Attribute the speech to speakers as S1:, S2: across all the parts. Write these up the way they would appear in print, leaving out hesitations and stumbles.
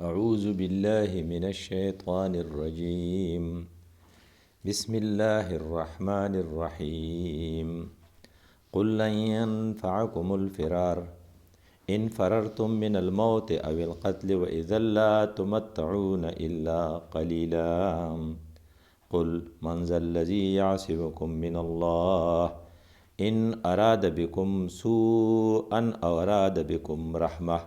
S1: أعوذ بالله من الشيطان الرجيم بسم الله الرحمن الرحيم قل لن ينفعكم الفرار إن فررتم من الموت أو القتل وإذا لا تمتعون إلا قليلا قل من ذا الذي يعصمكم من الله إن أراد بكم سوءا أو أراد بكم رحمة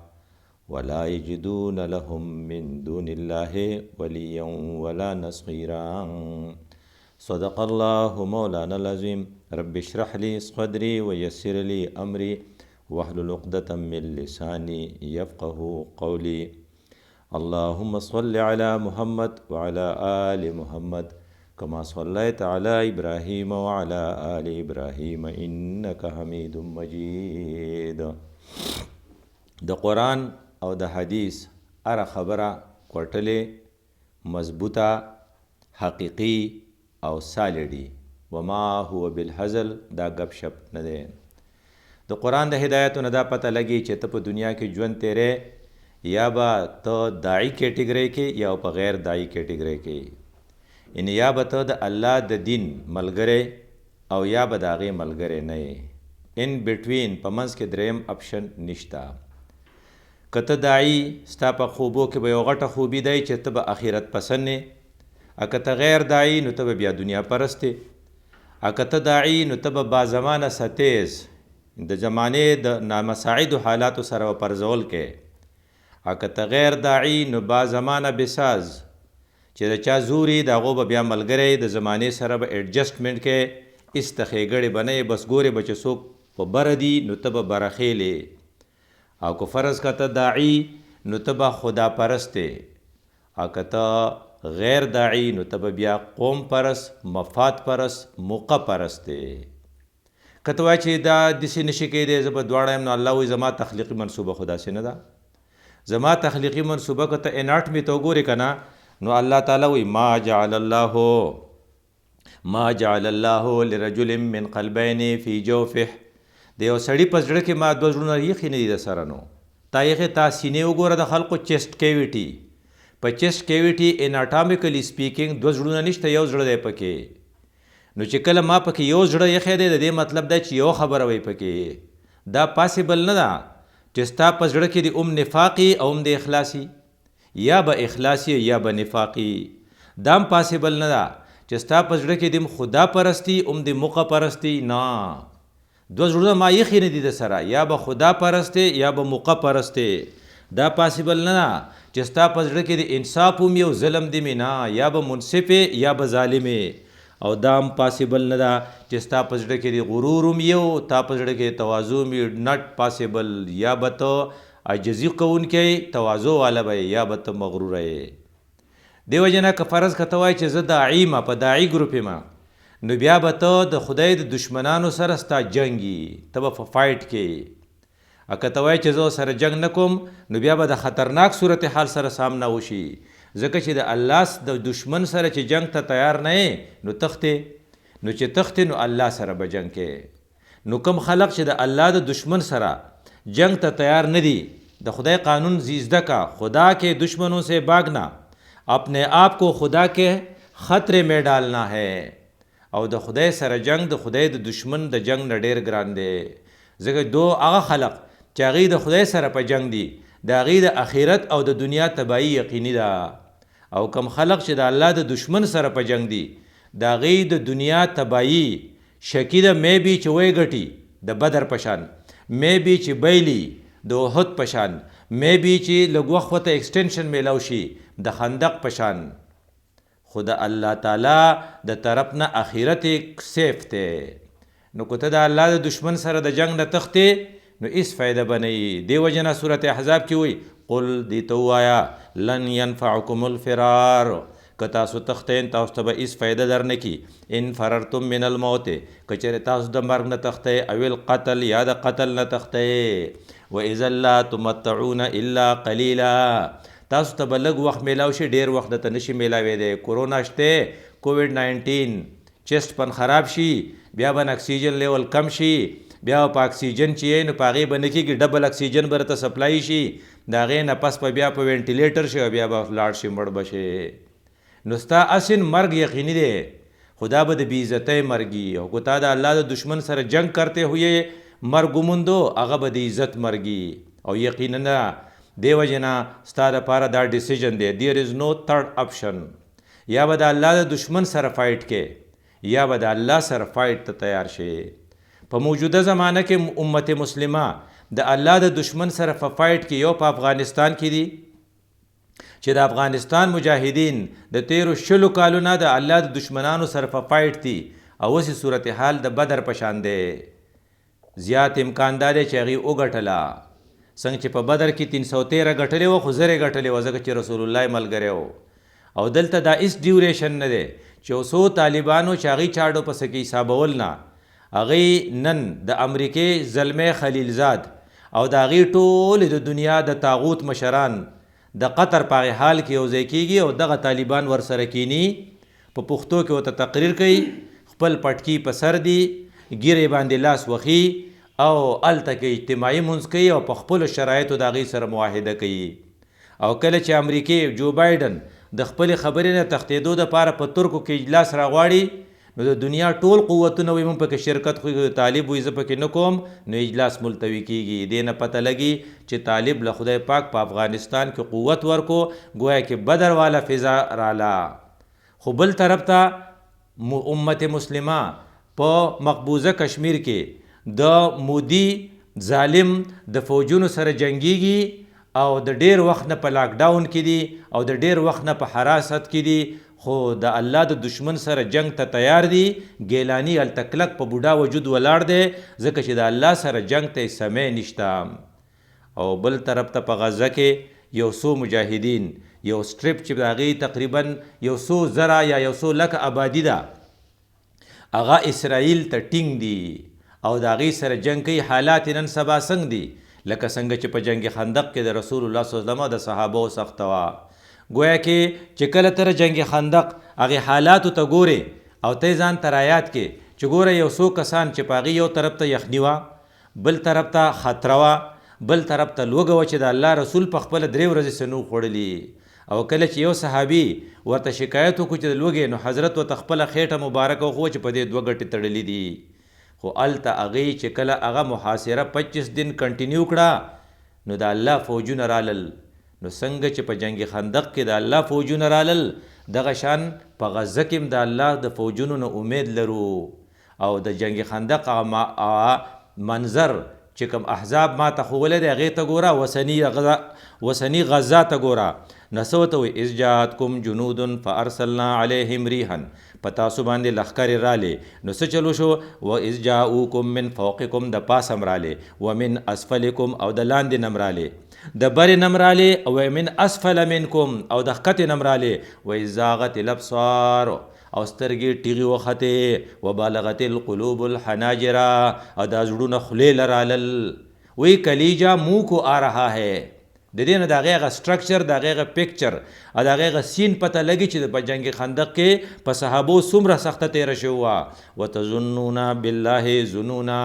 S1: ولا يجدون لهم من دون الله وليا ولا نصيرا صدق الله مولانا العظيم رب اشرح لي صدري ويسر لي أمري واحلل عقدة من لساني يفقه قولي اللهم صل على محمد وعلى آل محمد كما صليت على إبراهيم وعلى آل إبراهيم إنك حميد مجيد. د قرآن او د حدیث اره خبره کوټلې مضبوطه حقیقي او سالډي وما هو بالهزل دا گپ شپ نه دی. د قرآن د هدایتو نه دا پته لګي چې ته په دنیا کې ژوند تیرې یا به ته داعی کیټګرۍ کې یا په غیر داعی کیټګرۍ کې، یعنی یا به ته د الله د دین ملګری او یا به د هغې ملګری نه یې. ان بټوین په منځ کې دریم اپشن نشته. که ته داعی ستا په خوبو کې به یو غټه خوبي دی چې ته به آخرت پسند یې، که ته غیر داعی نو ته به بیا دنیا پرست یې. که ته داعی نو ته به بازمانه ستیز د زمانې د نامساعدو حالاتو سره به پرزول کې. که ته غیر داعی نو بازمانه بساز چې د چا زوري د هغو به بیا ملګری د زمانې سره به ایډجسټمنټ کې ایسته ښېګړې به نه یې، بس ګورې به چې څوک په بره دي نو ته به برخیلې. او که فرض که ته داعی نو ته به خدا پرست یې، که ته غیر داعی نو ته به بیا قوم پرست، مفاد پرست، موقع پرست یې. که ته وایې چې دا داسې نشي کیدی زه به دواړه یم، نو الله وایي زما تخلیقي منصوبه خو داسې نه ده. زما تخلیقي منصوبه که ته اناټمي ته وګورې که نه، نو الله تعالی وایي ما جعل الله لرجل من قلبین فی جوفه. د یو سړي په زړه کې ما دوه زړونه ایښي نه دي د سره. نو تا ایښې تا سینې وګوره د خلقو چیسټ کیویټي، په چیسټ کیویټي اناټامیکلی سپیکینګ دوه زړونه نشته، یو زړه دی پکې. نو چې کله ما پکې یو زړه ایښی دی د دې مطلب دی چې یو خبره وی پکې. دا پاسیبل نه ده چې ستا په زړه کې د نفاقي او د اخلاصي، یا به اخلاصي یا به نفاقي. دا هم پاسیبل نه ده چې ستا په زړه کې د خدا پرستی د موقع پرستی. نه، دوه زړونه ما ایښي نه دي د سره، یا به خدا پرستی یا به موقع پرستی. دا پاسیبل نه ده چې ستا په زړه کې د انصاف هم یو ظلم دی مې، نه، یا به منصف یا به ظالم. او دا هم پاسیبل نه ده چې ستا په زړه کې د غرور هم یو، تا په زړه کې تواضع هم نټ پاسیبل. یا به ته عاجزي کوونکی تواضع والا به یا به ته مغروره یې. دې وجې نه که فرض که ته وایې چې زه داعی ما په داعی ګروپ یم، نو بیا به ته د خدای د دشمنانو سره ستا جنګي، ته به په فایټ کې. که ته وایې چې زه سره جنګ نه کوم، نو بیا به د خطرناک صورتحال سره سامنا وشي. ځکه چې د الله د دشمن سره چې جنګ ته تیار نه یې نو تختې، نو چې تختې نو الله سره به جنګ کې. نو کم خلق چې د الله د دشمن سره جنگ ته تیار نه دي، د خدای قانون زیزده کا خدا کے دشمنوں سے بھاگنا، اپنے آپ کو خدا کے خطرے میں ډالنا ہے. او د خدای سره جنگ د خدای د دشمن د جنگ نه ډېر ګران دی. ځکه هغه خلق چې هغې د خدای سره په جنگ دي د هغې د آخرت او د دنیا تباهي یقیني ده. او کم خلق چې د الله د دشمن سره په جنگ دي د هغې د دنیا تباهي شکی ده. مې بي چې وی ګټي د بدر پشان، مې بي چې بیلی د احد پشان، مې بي چې لږ وخت ورته ایکسټینشن میلاو شي د خندق پشان. خو د الله تعالی د طرف نه آخرت سیف دی. نو که ته د الله د دشمن سره د جنگ نه تختې نو هېڅ فایده به نه وي. دې وجې نه صورت احزاب کې وایي قل دې ته ووایه لن ینفعکم الفرار، که تاسو تختین تاسو ته به هېڅ فایده در نه کي. ان فررتم من الموت، که چېرې تاسو د مرګ نه تختئ، او القتل یا د قتل نه تختئ، واذا لا تمتعون الا قلیلا، تاسو ته به لږ وخت میلاو شي، ډېر وخت درته نشي میلاویدی. کورونا شته، کووډ 19 چیسټ پن خراب شي، بیا به اکسیجن لیول کم شي، بیا په اکسیجن چې نو په هغې به نه کېږي، ډبل اکسیجن به درته سپلای شي، د هغې نه پس به بیا په وینټیلیټر شي او بیا به لاړ شي، مړ به شي. نو ستا اصل مرګ یقیني دی، خدا به د بېعزتۍ مرګي. او که تا د الله د دشمن سره جنگ کرتے ہوئے مرګ وموندو، هغه به د عزت مرګي. او یقینا دې وجې نه ستا دپاره دا ډیسیژن دی، دیر از نو تھرډ آپشن. یا به د الله د دشمن سره فایټ کې، یا به د الله سره فایټ ته تیار شي. په موجوده زمانه کې امت مسلمه د الله د دشمن سره په فایټ کې، یو په افغانستان کې دي چې د افغانستان مجاهدین د تیرو 20 کالو نه د الله د دشمنانو سره په فایټ دي، او اوس صورتحال د بدر په شان دی. زیات امکان دا دی چې هغې وګټله، څنګه چې په بدر کې 313 ګټلې وه، خو زرې ګټلې وه ځکه چې رسول الله ملګری و. او دلته دا هېڅ ډیوریشن نه دی چې یو څو طالبانو چې هغې چاډو پسې کې حسابول نه، هغې نن د امریکې زلمی خلیلزاد او د هغې ټولې د دنیا د طاغوت مشران د قطر په هغې حال کې یو ځای کېږي او دغه طالبان ورسره کینی، په پښتو کې ورته تقریر کوي، خپل پټکي په سر دي، ګیرې باندې لاس وخي او هلته کې اجتماعي مونځ کوي او په خپلو شرایطو د هغې سره معاهده کوي. او کله چې امریکې جو بایډن د خپلې خبرې نه تښتېدو دپاره په ترکو کې اجلاس راغواړي، نو د دنیا ټول قوتونه وایي موږ پکې شرکت خو طالب وایي زه پکې نه کوم، نو اجلاس ملتوي کېږي. دې نه پته لګي چې طالب له خدای پاک په افغانستان کې قوت ورکو، گویا کې بدر والا فضا راله. خو بل طرف ته امت مسلمه په مقبوضه کشمیر کې د مودي ظالم د فوجونو سره جنگیږي او د ډیر وخت نه په لاک ډاون کې دي او د ډیر وخت نه په حراست کې دي، خو د الله د دشمن سره جنگ ته تیار دي. ګیلانی هلته کلک په بوډا وجود ولاړ دی ځکه چې د الله سره جنگ ته سمې نشته. او بل طرف ته په غزه کې یو څو مجاهدین، یو سټریپ چې د هغې تقریبا یو څو زره یا یو څو لکه آبادي ده، هغه اسرائیل ته ټینګ دي او د هغې سره جنګ کوي. حالات نن سبا څنګه دي؟ لکه څنګه چې په جنگ خندق کې د رسول الله صلی الله علیه وسلم د صحابو سخته وه. گویا کې چې کله تر جنگ خندق هغې حالاتو ته ګورې او ته ځان ته رایاد کې چې ګوره یو څو کسان چې په هغې یو طرف ته یخني وه، بل طرف ته خطره وه، بل طرف ته لوږه وه چې د الله رسول په خپله 3 ورځې څه نه خوړلي. او کله چې یو صحابي ورته شکایت وکړو چې د لوږې، نو حضرت ورته خپله خېټه مبارکه وښوه چې په دې 2 ګټې تړلي دي. خو هلته هغې چې کله هغه محاصره 25 دن کنټینیو کړه، نو د الله فوجونه رالل. نو څنګه چې په جنگ خندق کې د الله فوجونه رالل، دغه شان په غزه کې هم د الله د فوجونو نه امید لرو. او د جنگ خندق منظر چې کوم احزاب ما ته ښوولی دی هغې ته ګوره، وسني غزه ته ګوره. نو څه ورته وایي؟ اذ جاءتکم جنود فارسلنا علیهم ریحا، په تاسو باندې لښکرې رالې، نو څه چلو شو؟ و اذ جاءوکم من فوقکم، د پاسه هم رالې، ومن اسفلکم، او د لاندې نه هم رالې، د برې نه هم رالې، او من اسفل منکم، او د ښکتې نه هم رالې. و اذ زاغت الابصار، او سترګې ټیغې وختې، وبالغت القلوب الحناجر، او دا زړونه خولې له رالل. وی کلیجا منہ کو آ رہا ہے. د دې نه د هغې هغه سټرکچر، د هغې هغه پیکچر او د هغې هغه سین پته لګي چې په جنګ خندق کې په صحابو څومره سخته تېره شوې وه. وتظنون بالله ظنونا،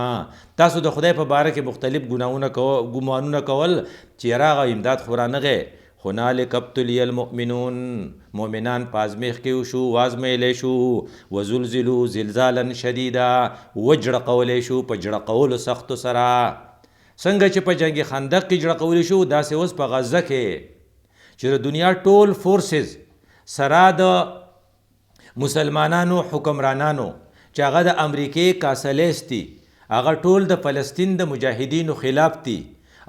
S1: تاسو د خدای په باره کې مختلف ګمانونه کول چې راغه امداد خو رانغی. هنالک ابتلی المؤمنون، مؤمنان په ازمیښت کې شو، وازمیلی شو. وزلزلوا زلزالا شدیدا، وجړقولی شو په جړقولو سختو سره. څنګه چې په جنگ خندق کې جړقولی شو، داسې اوس په غزه کې چې د دنیا ټول فورسز سره د مسلمانانو حکمرانانو چې هغه د امریکې کاسلیس دي، هغه ټول د فلسطین د مجاهدینو خلاف دي،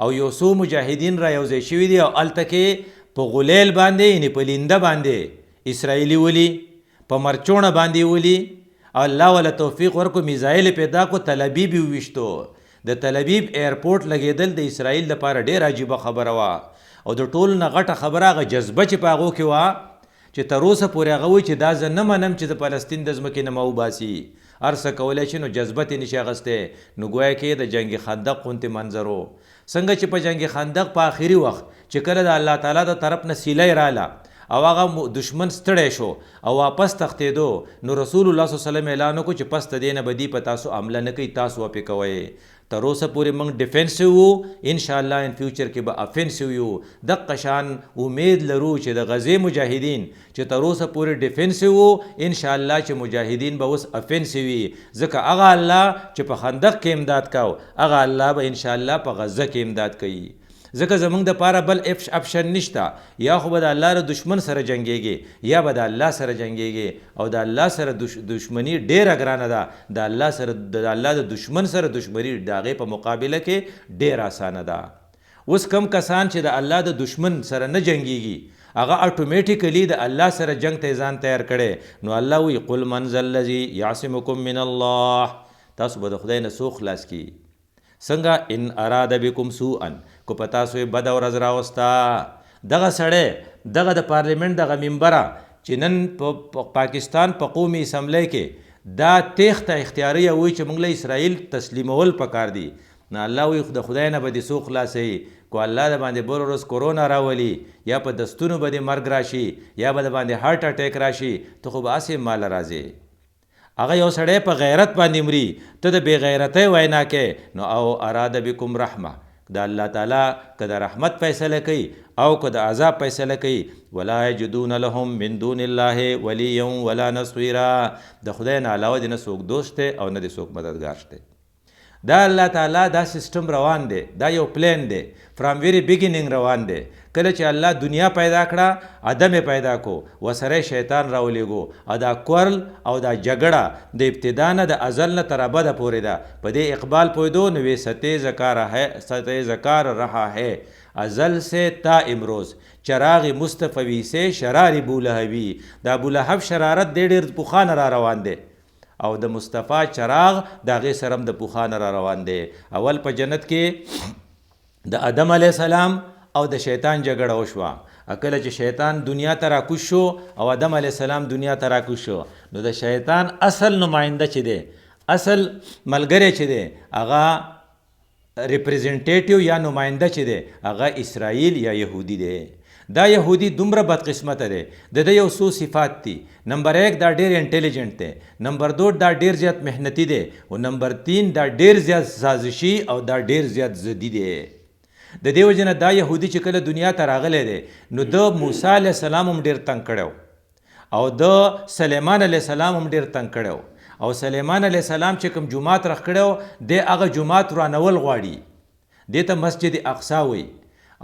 S1: او یو څو مجاهدین را یوځای شوي دي، او هلته کې په غلیل باندې یعنې په لینده باندې اسرائیلي ولي، په مرچوڼه باندې ولي، او الله ولا توفیق ورکو میزایل پیدا کو. تل ابیب یې وویشتو. د تل ابیب ایرپورټ لګېدل د اسرائیل لپاره ډېر عجیبه خبره وه، او د ټول نه غټه خبره هغه جذبه چې په هغو کې وه چې تر اوسه پورې هغه وایي چې دا زه نه منم چې د فلسطین د ځمکې نه ما وباسي. هر څه کولی شي، نو جذبه ترې نشي اخیستی. نو ګویا کې د جنګ خندق غوندې منظر و. څنګه چې په جنګ خندق په آخري وخت چې کله د الله تعالی د طرف نه سیلی راله، او هغه دشمن ستړی شو او واپس تښتېدو نو رسول الله صلی الله علیه وسلم اعلان وکړو چې پس د دې نه به دوی په تاسو حمله نه کوي، تاسو وپې کوئ. تر اوسه پورې موږ ډیفینسیو وو، انشاءالله ان فیوچر کې به افینسیو یو. دقه شان امید لرو چې د غزې مجاهدین چې تر اوسه پورې ډیفینسیو وو، انشاءالله چې مجاهدین به اوس افینسیو وي، ځکه هغه الله چې په خندق کې امداد کاو هغه الله به انشاءالله په غزه کې امداد کوي. ځکه زمونږ دپاره بل اپشن نشته، یا خو به د الله ر دشمن سره جنګېږي یا به د الله سره جنګېږي، او د الله سره دشمني ډېره ګرانه ده، د الله سره د الله د دشمن سره دشمني د هغې په مقابله کې ډېره اسانه ده. اوس کم کسان چې د الله د دشمن سره نه جنګېږي هغه اټومیټیکلی د الله سره جنگ ته ځان تیار کړی. نو الله وی قل من ذا الذي يعصمكم من الله، تاسو به د خدای نه څوک خلاص کی. څنګه ان اراده بكم سوءا، کو په تاسو یې بده ورځ راوسته. دغه سړی دغه د پارلیمنت دغه ممبره چې نن په پاکستان په قومي اسمبلی کې دا تیښته اختیاري وایي چې موږ له اسرائیل تسلیمول پکار دي. نه الله وایي د خدای نه به دې څوک خلاصوي. کو الله د باندې بل ورځ کورونا راولي یا په دستونو به دې مرګ راشي یا به د باندې هارټ اټیک راشي، ته خو به هسې مال راځي. هغه یو سړی په غیرت باندې مري، ته د بې غیرتۍ وینا کې. نو او اراده بکم رحمه، د الله تعالی که د رحمت فیصله کوي او که د عذاب فیصله کوي، ولا یجدون لهم من دون الله ولیا ولا نصیرا، د خدای نه علاوه د نه څوک دوست دی او نه د څوک مددګار شته. دا الله تعالی دا سیستم روان دی، دا یو پلان دی، فرام ویری بیګیننګ روان دی. کله چې الله دنیا پیدا کړه ادم پیدا کو وسره شیطان راولېږو، او دا کورل او دا جګړه د ابتدا نه د ازل نه تر ابده پورې ده. په دې اقبال پویدو نوې ستې زکار رہا ہے ازل سے تا امروز، چراغ مصطفی سے شرار بولهبی. دا بولهب شرارت ډېر پخوانه را روان دی او د مصطفی چراغ د هغې سره هم د پوخانه را روان دی. اول په جنت کې د آدم علیه السلام او د شیطان جګړه وشوه. کله چې شیطان دنیا ته راکوز شو او آدم علیه السلام دنیا ته راکوز شو، نو د شیطان اصل نماینده چې دی، اصل ملګری چې دی، هغه ریپرزنټیټیو یا نماینده چې دی هغه اسرائیل یا یهودي دی. دا یهودي دومره بدقسمته دی، د ده یو څو صفات دي. نمبر 1 دا ډېر انټیلیجنټ دی، نمبر 2 دا ډېر زیات محنتي دی، او نمبر 3 دا ډېر زیات سازشي او دا ډېر زیات ضدي دی. د دې وجې نه دا یهودي چې کله دنیا ته راغلی دی نو د موسی علیه السلام هم ډېر تنګ کړی او د سلیمان علیه السلام هم ډېر تنګ کړی، او سلیمان علیه السلام چې کوم جومات رخ کړی دی هغه جومات ورانول غواړي، دې ته مسجد اقصی وایي.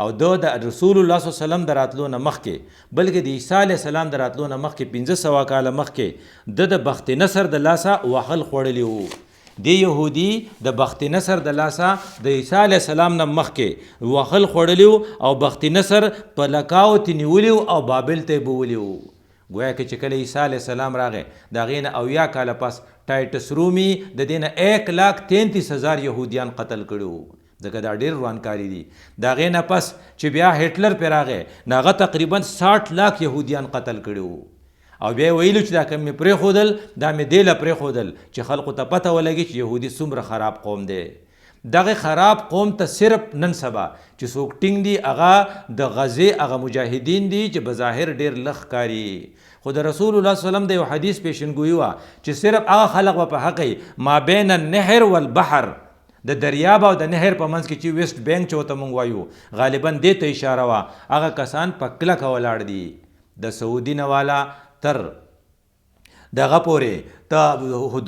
S1: او د رسول الله صلی الله علیه وسلم د راتلو نه مخکې، بلکې د عیسی علیه السلام د راتلو نه مخکې 1500 کاله مخکې د بخت نصر د لاسه وهل خوړلی وو. د یهودي د بخت نصر د لاسه د عیسی علیه السلام نه مخکې وهل خوړلی وو او بخت نصر په لکاو تی نیولی وو او بابل ته یې بولی وو. گویا که چې کله عیسی علیه السلام راغی د هغې نه 70 کاله پس ټایټس رومي د دې نه 1,33,000 یهودیان قتل کړي وو، ځکه دا ډېر روانکاري دي. د هغې نه پس چې بیا هټلر پرې راغی نو هغه تقریبا 60 لاک یهودیان قتل کړي وو، او بیا یې ویلو چې دا که مې پرېښودل دا مې دې له پرېښودل چې خلقو ته پته ولګي چې یهودي څومره خراب قوم دی. دغه خراب قوم ته صرف نن سبا چې څوک ټینګ دي هغه د غزې هغه مجاهدین دي چې بظاهر ډېر لږ ښکاري، خو د رسول الله صلی الله علیه وسلم د یو حدیث پیشنګویي وه چې صرف هغه خلق به په حق ما بین النهر والبحر، د دریاب او د نهر په منځ کې چې ویسټ بینک چې ورته موږ وایو غالبا دې ته اشاره وه، هغه کسان په کلکه ولاړ دي. د سعودي نه والا تر دغه پورې ته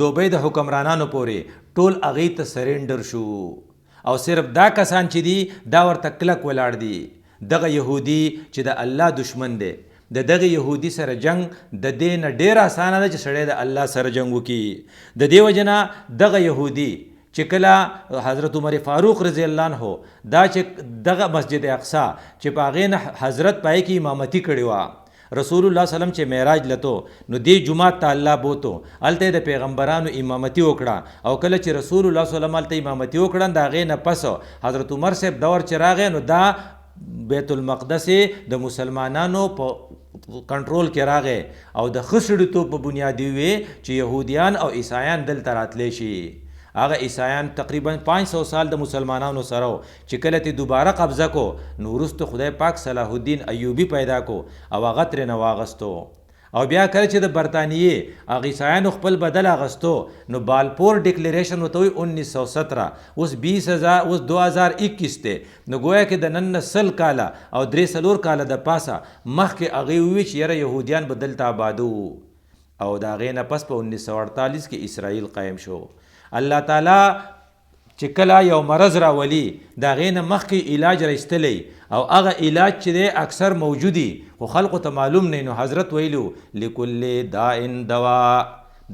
S1: دوبۍ د حکمرانانو پورې ټول هغې ته سرینډر شو، او صرف دا کسان چې دي دا ورته کلک ولاړ دي. دغه یهودي چې د الله دشمن دی، د دغه یهودي سره جنگ د دې نه ډېر اسانه ده چې سړی د الله سره جنگ وکړي. د دې وجه نه دغه یهودي چې کله حضرت عمر فاروق رضی الله عنه دا چې دغه مسجد اقصی چې په هغې نه حضرت پای کې امامتي کړې وه، رسول الله صلی الله علیه وسلم چې معراج لتو نو دې جمعات ته الله بوتو، هلته د پیغمبرانو امامتي وکړه، او کله چې رسول الله صلی الله علیه وسلم هلته امامتي وکړه د هغې نه پس حضرت عمر صاحب دور چې راغی نو دا بیت المقدس د مسلمانانو په کنټرول کې راغی، او د ښه سړیتوب په بنیادي وې چې یهودیان او عیسایان دلته راتلی شي. هغه عیسایان تقریبا 500 سال د مسلمانانو سره چې کله ته دوباره قبضه کو نو وروسته خدای پاک صلاح الدین ایوبی پیدا کو او هغه ترې نه واغستو او بیا کله چې د برطانیې هغه عیسایانو خپل بدل اغستو نو بالپور ډیکلیریشن ورته وایي 1917 اوس 20,000 اوس 2021 دی نو گویا کې د نن 100 کاله او 3 کاله د پاسه مخکې هغې ووي چې یاره یهودیان به دلته آباده وو او د هغې نه پس په 1948 کې اسرائیل قایم شو. الله تعالی چې کله یو مرض راولي د هغې نه مخکې علاج رایستلی او هغه علاج چې دی اکثر موجودي خو خلقو ته معلوم نه نو حضرت ویلو لکل داء دوا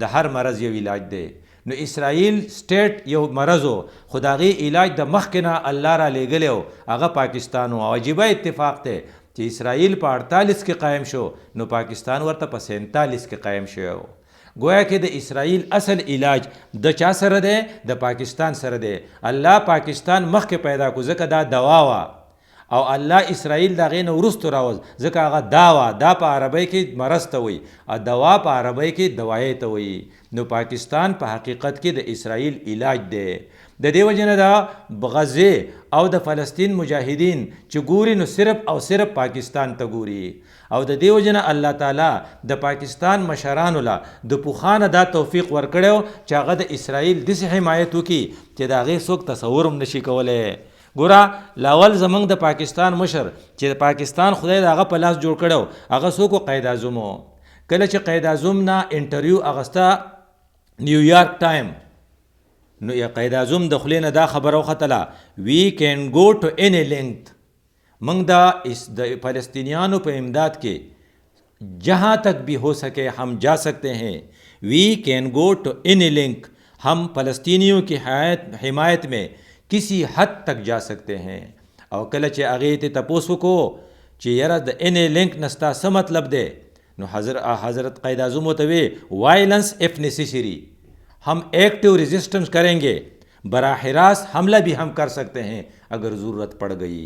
S1: د هر مرض یو علاج دی. نو اسرائیل سټیټ یو مرض و خو د هغې علاج د مخکې نه الله را لیږلی و هغه پاکستان و. او عجیبه اتفاق دی چې اسرائیل په 48 کې قایم شو نو پاکستان ورته په 47 کې قایم شوی و. گویا کې د اسرائیل اصل علاج د چا سره دی؟ د پاکستان سره دی. الله پاکستان مخکې پیدا کو ځکه دا دوا وه او الله اسرائیل د هغې نه وروستو راوز ځکه هغه دا وه. دا په عربۍ کې مرض ته وایي او دوا په عربۍ کې دوایۍ ته وایي. نو پاکستان په حقیقت کې د اسرائیل علاج دی. د دې وجې نه د غزې او د فلسطین مجاهدین چې ګوري نو صرف او صرف پاکستان ته ګوري او د دې وجې نه الله تعالی د پاکستان مشرانو له د پوخانه دا توفیق ورکړی چې هغه د اسرائیل داسې حمایت وکړي چې د هغې څوک تصور هم نشي کولی. ګوره لاول زمونږ د پاکستان مشر چې د پاکستان خدای د هغه په لاس جوړ کړی هغه څوک و؟ قائد اعظم و. کله چې قائد اعظم نه انټرویو اغسته نیویارک ټایم نو یا قائد اعظم د خولې نه دا خبره وختله وی کین گو ټو اینی لینتھ موږ د فلسطینیانو په امداد کې جہاں تک بھی ہو سکے ہم جا سکتے ہیں. وی کین گو ٹو اینی لنک ہم فلسطینیوں کی حمایت میں کسی حد تک جا سکتے ہیں. او کله چې هغې ته تپوس وکړو چې یاره د اینی لنک نه ستا څه مطلب دی نو حضرت قائد اعظم ورته وی وائلنس اف نیسیسری ہم ایکٹیو ریزسٹنس کریں گے براہ راست حملہ بھی ہم کر سکتے ہیں اگر ضرورت پڑ گئی.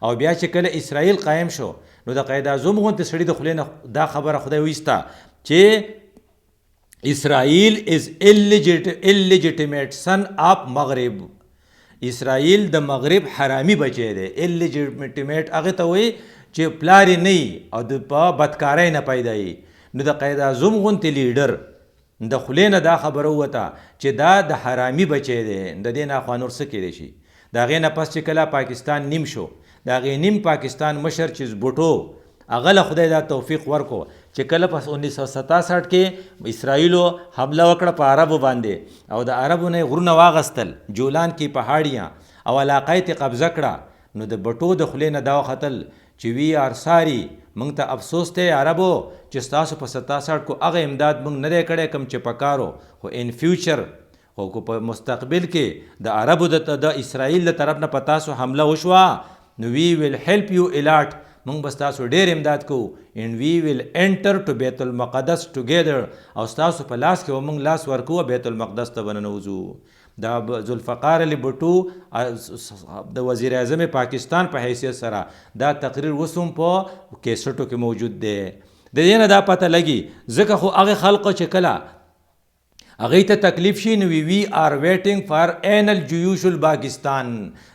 S1: او بیا چې کله اسرائیل قایم شو نو د قائد اعظم غوندې سړي د خولې نه دا خبره خدای وایسته چې اسرائیل از illegitiate son of مغرب. اسرائیل د مغرب حرامي بچی دی. illegitiate هغې ته وایي چې پلار یې نه وي او د په بدکارۍ نه پیدا وي. نو د قائد اعظم غوندې لیډر د خولې نه دا خبره ووته چې دا د حرامي بچی دی د دې نه خوا نور څه کیدی شي. د هغې نه پس چې کله پاکستان نیم شو د هغې نیم پاکستان مشر چې بوټو هغه له خدای دا توفیق ورکو چې کله په 1967 کې اسرائیلو حمله وکړه په عربو باندې او د عربو نه یې غرونه واغستل جولان کې پهاړیاں او علاقه یې قبضه کړه نو د بټو د خولې نه دا وختل چې وی آر ساری موږ ته افسوس دی عربو چې ستاسو په 67 کو هغه امداد موږ نه دی کړی کوم چې پکارو خو ان فیوچر خو په مستقبل کې د عربو د اسرائیل له طرف نه په تاسو حمله وشوه نو وی ویل هیلپ یو الاټ موږ به ستاسو ډېر امداد کوو اینډ وی ویل انټر ټو بیت المقدس ټوګیدر او ستاسو په لاس کې به موږ لاس ورکوو بیت المقدس ته به ننوځو. دا ذوالفقار علي بټو د وزیر اعظم پاکستان په حیثیت سره دا تقریر اوس هم په کیسټو کې موجود دی. د دې نه دا پته لګي ځکه خو هغې خلقو چې کله هغې ته تکلیف شي نو وی آر ویټینګ فار اینل جیوش الپاکستان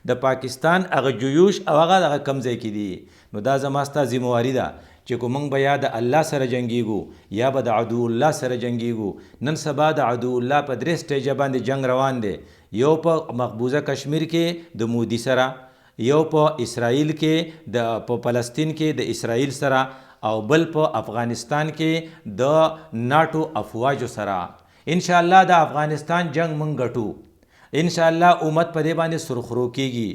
S1: د پاکستان هغه جیوش او هغه کم ځای کې دي. نو دا زما ستا ذمواري ده چې کو موږ به یا د الله سره جنګیږو یا به د عدو الله سره جنګیږو. نن سبا د عدو الله په 3 سټیجه باندې جنگ روان دی. یو په مقبوضه کشمیر کې د مودي سره، یو په اسرائیل کې په فلسطین کې د اسرائیل سره، او بل په افغانستان کې د ناټو افواجو سره. ان شاء الله د افغانستان جنگ مونږ ګټو. ان شاء الله امت په دې باندې سرخرو کیږي.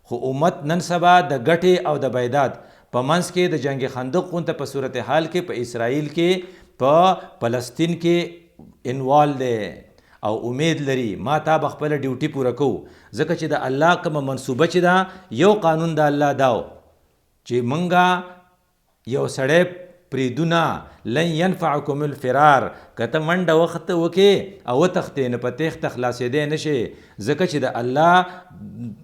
S1: خو امت نن سبا د ګټې او د بیداد په منځ کې د جنگ خندق غونته په صورتحال کې په اسرائیل کې په فلسطین کې انوال دی او امید لري ما تا به خپله ډیوټي پوره کوو. ځکه چې د الله کومه منصوبه چې ده یو قانون د الله داو چې مونږه یو سړی پریدونه لن ینفعکم الفرار که ته منډه وخت وکې او وتښتې نو په تیښته خلاصېدی نه شې ځکه چې د الله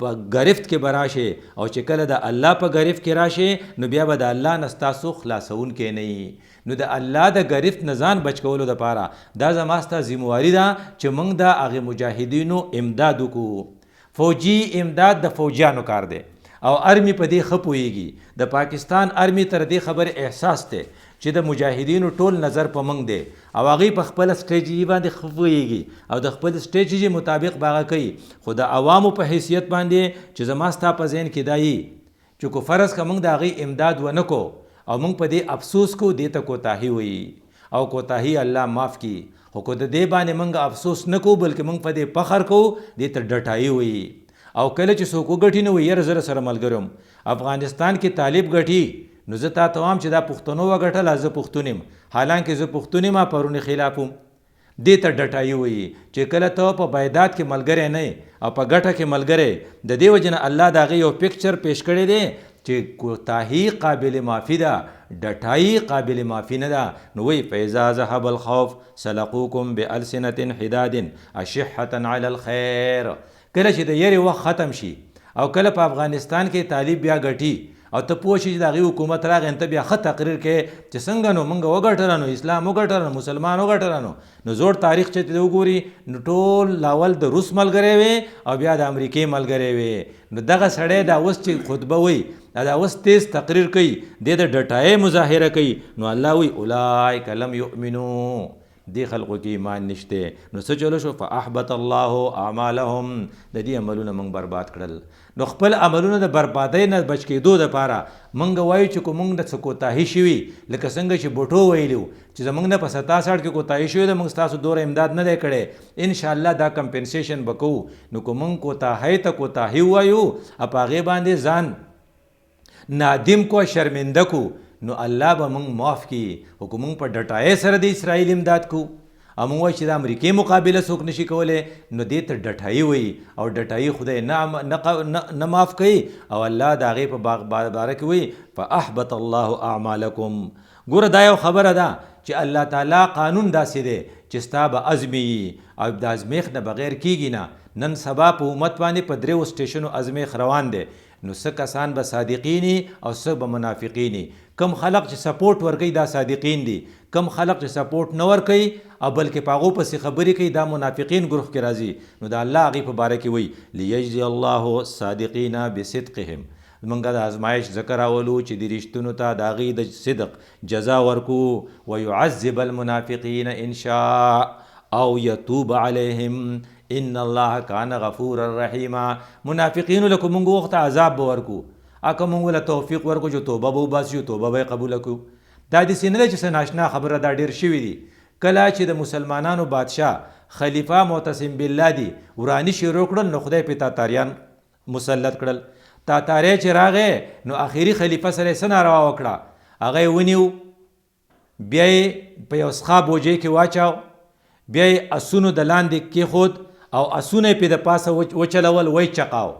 S1: په ګرفت کې به راشې او چې کله د الله په ګرفت کې راشې نو بیا به د الله نه ستاسو خلاصونکی نه وي نو د الله د ګرفت نه ځان بچ کولو دپاره دا زما ستا ذمواري ده چې موږ د هغې مجاهدینو امداد وکړو فوجي امداد د فوجیانو کار دی او ارمی په دې ښه پوهیږي د پاکستان ارمی تر دې خبرې احساس دی چې د مجاهدینو ټول نظر په موږ دی او هغوی په خپله سټریټجي باندې ښه پوهیږي او د خپل سټریټجي مطابق به هغه کوي خو د عوامو په حیثیت باندې چې زما ستا په ذهن کې دا وي چې کو فرض که موږ د هغوی امداد ونه کو او موږ په دې افسوس کو دې ته کوتاهي وي او کوتاهي الله معاف کی خو که د دې باندې موږ افسوس نه کو بلکې موږ په دې فخر کو دې ته ډټایي وي او کله چې څوک وګټي نو یره زره سره ملګری یم افغانستان کې طالب ګټي نو زه تا ته وایم چې دا پښتنو وګټله زه پښتون یم حالانکې زه پښتون یم پرونې خلاف یم دې ته ډټایي وایي چې کله ته په بیداد کې ملګری نه او په ګټه کې ملګری د دې وجې نه الله د هغې یو پکچر پیش کړی دی چې کوتاهي قابل معافي ده ډټایي قابل معافي نه ده نو وایي فاذا ذهب الخوف سلقوکم بألسنة حداد اشحة علی الخیر کله چې د یری وخت ختم شي او کله په افغانستان کې طالب بیا ګټي او ته پوه شي چې د هغې حکومت راغی ته بیا ښه تقریر کې چې څنګه نو موږ وګټله نو اسلام وګټله نو مسلمان وګټله نو زوړ تاریخ چې ته وګوري نو ټول لاول د روس ملګری وي او بیا د امریکې ملګری وي نو دغه سړی دا اوس چې خطبه وایي دا اوس تیز تقریر کوي د ډټایي مظاهره کوي نو الله وایي اولئک لم یؤمنو دې خلقو کې ایمان نشته نو څه چلو شو فاحبط الله اعمالهم د دې عملونه موږ برباد کړل نو خپل عملونه د بربادۍ نه بچ کېدو دپاره موږ وایو چې که موږ د څه کوتاهي شوي لکه څنګه چې بوټو ویلي چې زموږ نه په 67 کې کوتاهي شوې ده موږ ستاسو دوره امداد نه دی کړی انشاءالله دا کمپنسیشن به کوو نو که موږ کوتاهۍ ته کوتاهي ووایو او په هغې باندې ځان نادم کو شرمنده کو نو الله به موږ معاف کړي خو که موږ په ډټایۍ سره د اسرائیل امداد کو او موږ وایو چې د امریکې مقابله څوک نشي کولی نو دې ته ډټایي وایي او ډټایي خدای نه معاف کوي او الله د هغې په باره کې وایي فاحبط الله اعمالکم ګوره دا یو خبره ده چې الله تعالی قانون داسې دی چې ستا به ازمې او د ازمیښت نه بغیر کیږي نه نن سبا په امت باندې په 3 سټیشنو ازمیښت روان دی نو څه کسان به صادقین او څه به منافقین کم خلق چې سپورټ ورکوي دا صادقین دي کم خلق چې سپورټ نه ورکوي او بلکې په هغو پسې خبرې کوي دا منافقین ګروه کې راځي نو د الله هغې په باره کې وایي لیجزي الله الصادقین بصدقهم موږ د ازمایش ذکر راولو چې د رښتونو ته د هغې د صدق جزا ورکو ویعذب المنافقین ان شاء او یتوب علیهم ان الله کان غفورا رحیما منافقینو لکه موږ وخت عذاب به ورکو اکه موږ له توفیق ورکو چې توبه به وباسي توبه به یې قبوله کړو دا داسې نه دی چې څه ناشنا خبره دا ډېر شوي دي کله چې د مسلمانانو بادشاه خلیفه معتصم بالله دي ورانی شروع کړل نو خدای په تاتاریان مسلط کړل تاتاری چې راغی نو اخري خلیفه سره یې څه ناروا وکړه هغه یې ونیو بیا یې په یو څښا بوجۍ کې واچاو بیا یې اسونو د لاندې کېښود او اسونه یې پې د پاسه وچلول وی چقاو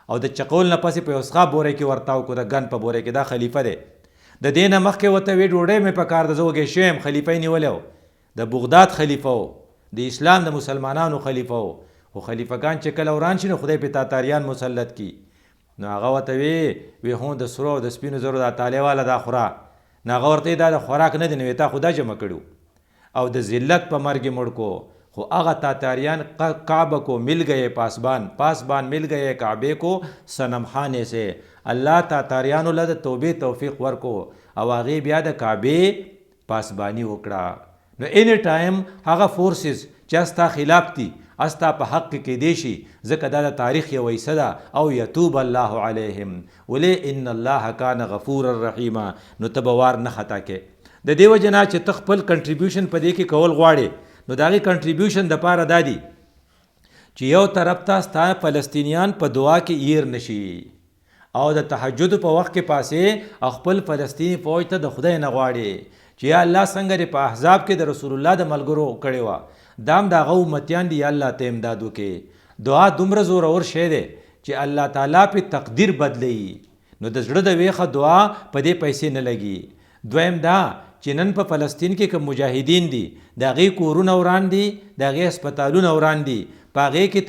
S1: او د چقول نه پسې په یو څښا بورې کې ورتاو کو د ګن په بورې کې دا خلیفه دی د دې نه مخکې ورته وی ډوډۍ مې په کار ده زه وږی شوی یم خلیفه یې نیولی و د بغداد خلیفه و د اسلام د مسلمانانو خلیفه و خو خلیفګان چې کله وران شي نو خدای په تاتاریان مسلط کی نو هغه ورته وی هو د سرو د سپینو زرو دا تالی والا دا خورا نو هغه ورته دا د خوراک نه دی نو تا خو دا جمع کړو او د ذلت په مرګ مړ کو خو هغه تاتاریان کعبه کو مل گئے پاسبان مل گئے کعبے کو صنم خانے سے الله تاتاریانو له د توبې توفیق ورکو او هغې بیا د کعبې پاسبانی وکړه نو اینی ټایم هغه فورسز چې ستا خلاف دي استا په حق کې کیدی شي ځکه دا د تاریخ یو ویسه ده او یتوب الله علیهم ولې ان الله کان غفورا رحیما نو ته به وار نه خطا کې د دې وجې نه چې ته خپل کنټریبیوشن په دې کې کول غواړې نو د هغې کنټریبیوشن دپاره دا دی چې یو طرف ته ستا فلسطینیان په دعا کې ایر نشي او د تهجد په وخت کې پاسې او خپل فلسطیني فوج ته د خدای نه غواړي چې یا الله څنګه دې په احزاب کې د رسول الله د ملګرو کړې وه دام د هغه امتیان دي یا الله ته امداد وکړي دعا دومره زورور شی دی چې الله تعالی په تقدیر بدلوي نو د زړه د ویښه دعا په دې پیسې نه لګي دویم دا چې نن په فلسطین کې کوم مجاهدین دي د هغې کورونه وران دي د هغې هسپتالونه وران دي په هغې کې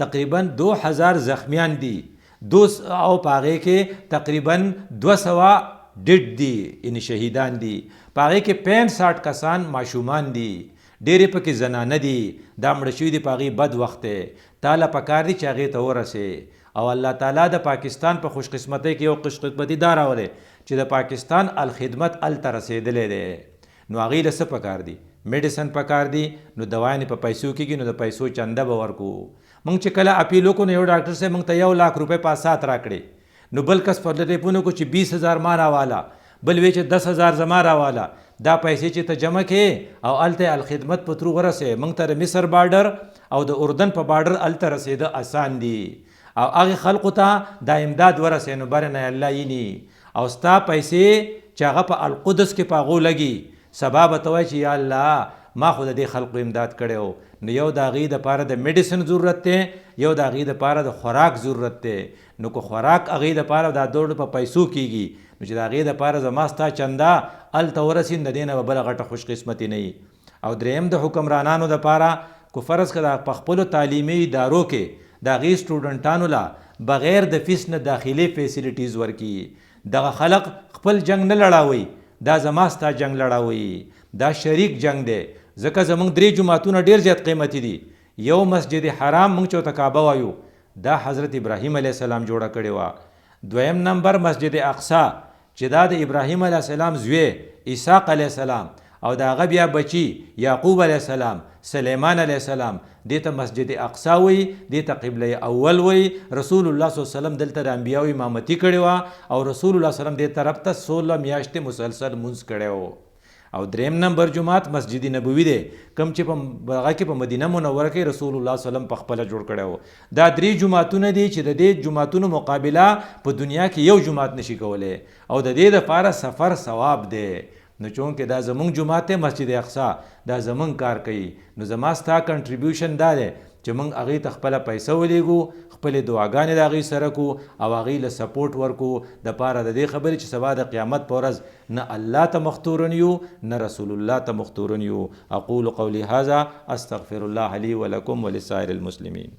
S1: تقریبا 2000 زخمیان دي او په هغې کې تقریبا 200 ډډ دي یعنې شهیدان دي په هغې کې 65 کسان ماشومان دي ډېرې پکې زنانه دي دا مړه شوي دي په هغې بد وخت دی تاله پکار دي چې هغې ته ورسې او الله تعالی د پاکستان په خوش قسمتۍ کې یو خوشقسمتي دا راولې چې د پاکستان الخدمت هلته رسېدلی دی نو هغې له څه پکار دي میډیسن پکار دي نو دوايانې په پیسو کېږي نو د پیسو چنده به ورکو موږ چې کله اپیل وکړو نو یو ډاکټر صاحب موږ ته 1 लाख روپۍ په سات راکړې نو بل کس پر ټلیفون وکړو چې 20,000 ما راواله بل وی چې 10,000 زما راواله دا پیسې چې ته جمع کړې او هلته الخدمت په ترو ورسې موږ ته د مصر بارډر او د اردن په بارډر هلته رسېده اسان دي او هغې خلقو ته دا امداد ورسې نو بر نه الله ییني او ستا پیسې چې هغه په القدس کې په هغو لګي سبا به ته وایي چې یا الله ما خو د دې خلقو امداد کړی و نو یو د هغې دپاره د میډیسن ضرورت دی یو د هغې دپاره د خوراک ضرورت دی نو که خوراک هغې دپاره دا دوړ په پیسو کېږي نو چې د هغې دپاره زما ستا چنده هلته ورسېږي د دې نه به بله غټه خوش قسمتي نه وي او دریم د حکمرانانو دپاره که فرض که په خپلو تعلیمي ادارو کې د هغې سټوډنټانو له بغیر د فیس نه داخلي فیسیلیټیز ورکړي دغه خلق خپل جنگ نه لړاوئ دا زما ستا جنگ لړاوئ دا شریک جنگ دی ځکه زموږ 3 جوماتونه ډېر زیات قیمتي دي یو مسجد حرام موږ چې ورته کعبه وایو دا حضرت ابراهیم علیه السلام جوړه کړې وه دویم نمبر مسجد اقصی چې دا د ابراهیم علیه السلام زوی اسحاق علیه السلام او د هغه بیا بچي یعقوب علیه السلام سلیمان علیه السلام دې ته مسجد اقصی وایي دې ته قبله اول وایي رسول الله صلی الله علیه وسلم دلته د انبیاو امامتي کړې وه او رسول الله صلی الله علیه وسلم دې طرف ته 16 میاشتې مسلسل مونځ کړی و او دریم نمبر جماعت مسجد نبوي دی کوم چې په هغه کې په مدینه منوره کې رسول الله صلی الله علیه وسلم په خپله جوړ کړی و دا 3 جوماتونه دي چې د دې جوماتونو مقابله په دنیا کې یو جومات نشي کولی او د دې دپاره سفر ثواب دی نو چونکې دا زمونږ جومات دی مسجد اقصی دا زمونږ کار کوي نو زما ستا کنټریبیوشن دا دی چې موږ هغې ته خپله پیسه ولیږو خپلې دعاګانې د هغې سره کو او هغې له سپورټ ورکو دپاره د دې خبرې چې سبا د قیامت په ورځ نه الله ته مختورن یو نه رسول الله ته مختورن یو اقول قولي هذا استغفر الله لي ولكم ولسائر المسلمين